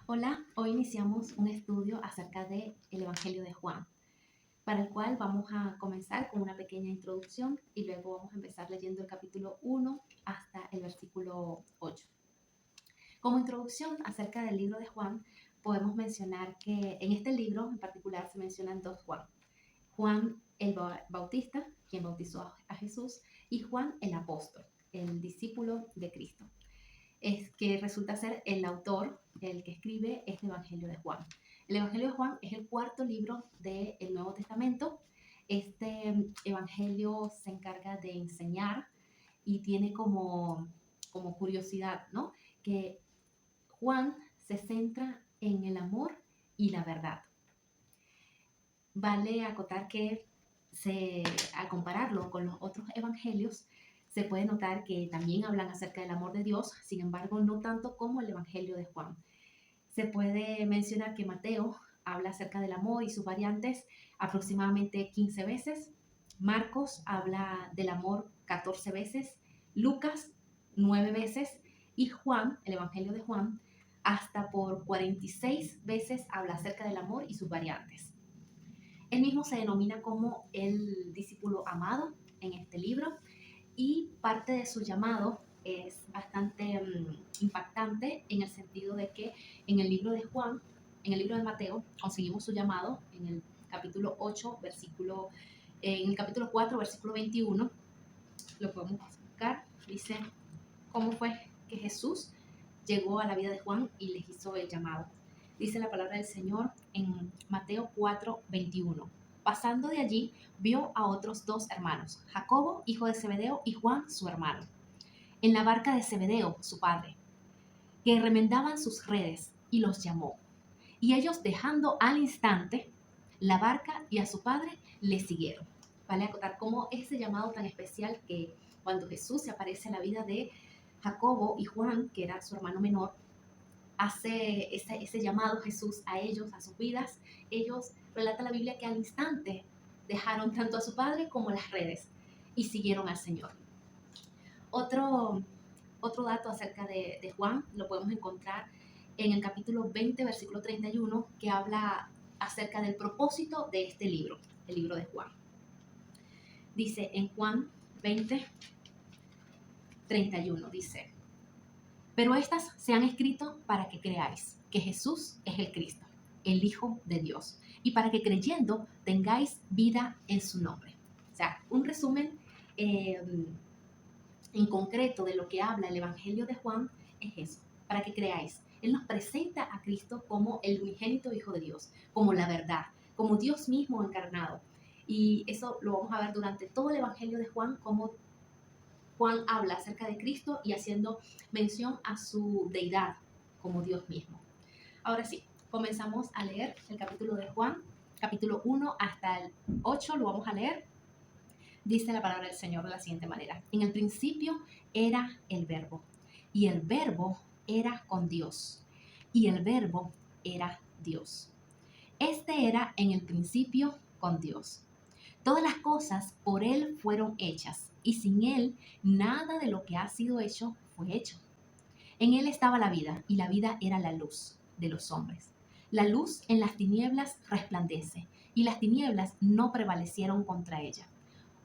Hola, hoy iniciamos un estudio acerca del Evangelio de Juan, para el cual vamos a comenzar con una pequeña introducción y luego vamos a empezar leyendo el capítulo 1 hasta el versículo 8. Como introducción acerca del libro de Juan, podemos mencionar que en este libro en particular se mencionan dos Juan. Juan el Bautista, quien bautizó a Jesús, y Juan el apóstol, el discípulo de Cristo. Es que resulta ser el autor, el que escribe este Evangelio de Juan. El Evangelio de Juan es el cuarto libro del Nuevo Testamento. Este Evangelio se encarga de enseñar y tiene como curiosidad, ¿no? Que Juan se centra en el amor y la verdad. Vale acotar que al compararlo con los otros evangelios, se puede notar que también hablan acerca del amor de Dios, sin embargo, no tanto como el Evangelio de Juan. Se puede mencionar que Mateo habla acerca del amor y sus variantes aproximadamente 15 veces, Marcos habla del amor 14 veces, Lucas 9 veces y Juan, el Evangelio de Juan, hasta por 46 veces habla acerca del amor y sus variantes. Él mismo se denomina como el discípulo amado en este libro y parte de su llamado es bastante impactante en el sentido de que en el libro de Juan, en el libro de Mateo, conseguimos su llamado en el capítulo 8, en el capítulo 4, versículo 21, lo podemos buscar, dice cómo fue que Jesús llegó a la vida de Juan y les hizo el llamado. Dice la palabra del Señor en Mateo 4, 21. Pasando de allí, vio a otros dos hermanos, Jacobo, hijo de Zebedeo, y Juan, su hermano, en la barca de Zebedeo, su padre, que remendaban sus redes, y los llamó. Y ellos, dejando al instante la barca y a su padre, le siguieron. Vale acotar cómo ese llamado tan especial que cuando Jesús se aparece en la vida de Jacobo y Juan, que era su hermano menor, hace ese llamado Jesús a ellos, a sus vidas. Ellos, relata la Biblia, que al instante dejaron tanto a su padre como las redes y siguieron al Señor. Otro dato acerca de Juan lo podemos encontrar en el capítulo 20, versículo 31, que habla acerca del propósito de este libro, el libro de Juan. Dice en Juan 20, 31, dice: pero estas se han escrito para que creáis que Jesús es el Cristo, el Hijo de Dios, y para que creyendo tengáis vida en su nombre. O sea, un resumen eh, en concreto de lo que habla el Evangelio de Juan es eso, para que creáis. Él nos presenta a Cristo como el unigénito Hijo de Dios, como la verdad, como Dios mismo encarnado. Y eso lo vamos a ver durante todo el Evangelio de Juan, como Juan habla acerca de Cristo y haciendo mención a su deidad como Dios mismo. Ahora sí, comenzamos a leer el capítulo de Juan, capítulo 1 hasta el 8, lo vamos a leer. Dice la palabra del Señor de la siguiente manera: en el principio era el Verbo, y el Verbo era con Dios, y el Verbo era Dios. Este era en el principio con Dios. Todas las cosas por Él fueron hechas, y sin Él nada de lo que ha sido hecho fue hecho. En Él estaba la vida, y la vida era la luz de los hombres. La luz en las tinieblas resplandece, y las tinieblas no prevalecieron contra ella.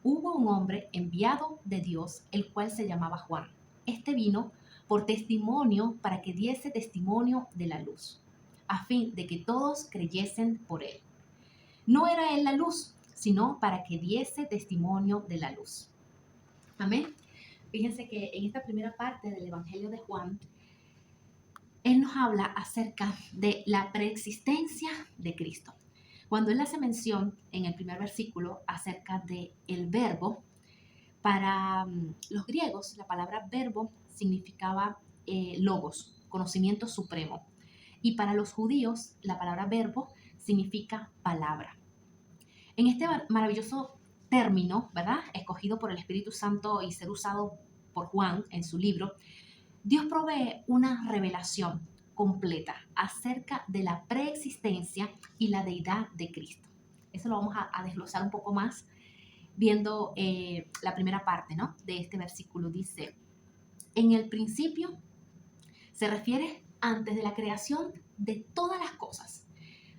Hubo un hombre enviado de Dios, el cual se llamaba Juan. Este vino por testimonio para que diese testimonio de la luz, a fin de que todos creyesen por Él. No era Él la luz, sino para que diese testimonio de la luz. Amén. Fíjense que en esta primera parte del Evangelio de Juan, Él nos habla acerca de la preexistencia de Cristo. Cuando Él hace mención en el primer versículo acerca de el verbo, para los griegos la palabra verbo significaba logos, conocimiento supremo. Y para los judíos la palabra verbo significa palabra. En este maravilloso término, ¿verdad?, escogido por el Espíritu Santo y ser usado por Juan en su libro, Dios provee una revelación completa acerca de la preexistencia y la deidad de Cristo. Eso lo vamos a desglosar un poco más viendo la primera parte, ¿no?, de este versículo. Dice, en el principio se refiere antes de la creación de todas las cosas,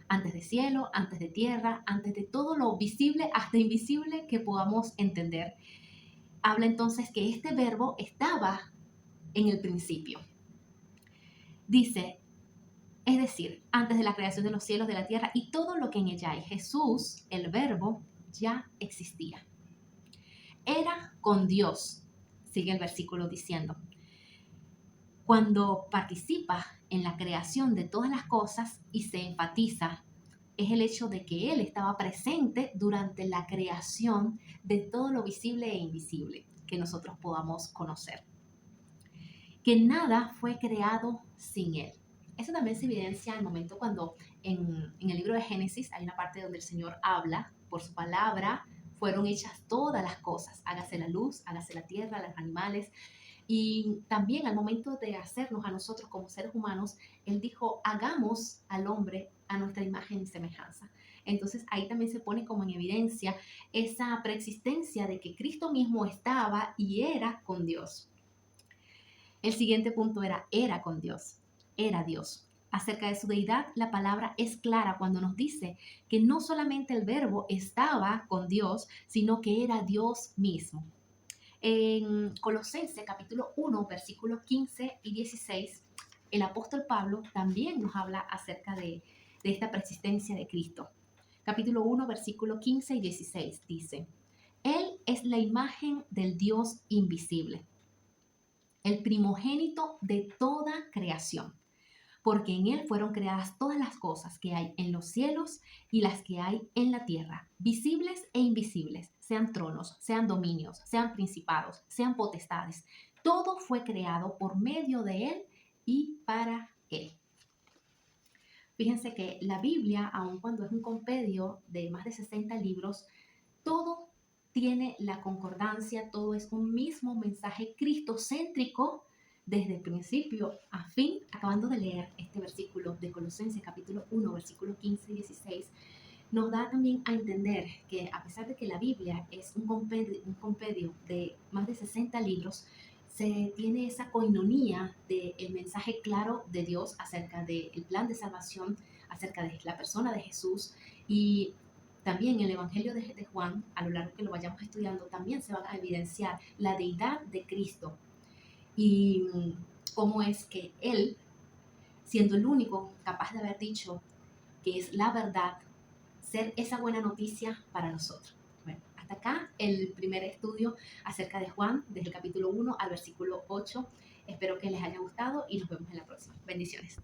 antes de cielo, antes de tierra, antes de todo lo visible hasta invisible que podamos entender. Habla entonces que este verbo estaba en el principio. Dice, es decir, antes de la creación de los cielos, de la tierra y todo lo que en ella hay. Jesús, el verbo, ya existía. Era con Dios, sigue el versículo diciendo. Cuando participa en la creación de todas las cosas y se enfatiza, es el hecho de que Él estaba presente durante la creación de todo lo visible e invisible que nosotros podamos conocer. Que nada fue creado sin Él. Eso también se evidencia en el momento cuando en el libro de Génesis hay una parte donde el Señor habla, por su palabra fueron hechas todas las cosas, hágase la luz, hágase la tierra, los animales, y también al momento de hacernos a nosotros como seres humanos, Él dijo, hagamos al hombre a nuestra imagen y semejanza. Entonces ahí también se pone como en evidencia esa preexistencia de que Cristo mismo estaba y era con Dios. El siguiente punto era con Dios, era Dios. Acerca de su deidad, la palabra es clara cuando nos dice que no solamente el verbo estaba con Dios, sino que era Dios mismo. En Colosenses capítulo 1, versículos 15 y 16, el apóstol Pablo también nos habla acerca de esta persistencia de Cristo. Capítulo 1, versículo 15 y 16 dice, Él es la imagen del Dios invisible, el primogénito de toda creación, porque en Él fueron creadas todas las cosas que hay en los cielos y las que hay en la tierra, visibles e invisibles, sean tronos, sean dominios, sean principados, sean potestades. Todo fue creado por medio de Él y para Él. Fíjense que la Biblia, aun cuando es un compendio de más de 60 libros, todo tiene la concordancia, todo es un mismo mensaje cristocéntrico desde el principio a fin. Acabando de leer este versículo de Colosenses capítulo 1, versículos 15 y 16, nos da también a entender que a pesar de que la Biblia es un compendio de más de 60 libros, se tiene esa coinonía del mensaje claro de Dios acerca del plan de salvación, acerca de la persona de Jesús, y también el Evangelio de Juan, a lo largo que lo vayamos estudiando, también se va a evidenciar la deidad de Cristo y cómo es que Él, siendo el único capaz de haber dicho que es la verdad, ser esa buena noticia para nosotros. Bueno, hasta acá el primer estudio acerca de Juan, desde el capítulo 1 al versículo 8. Espero que les haya gustado y nos vemos en la próxima. Bendiciones.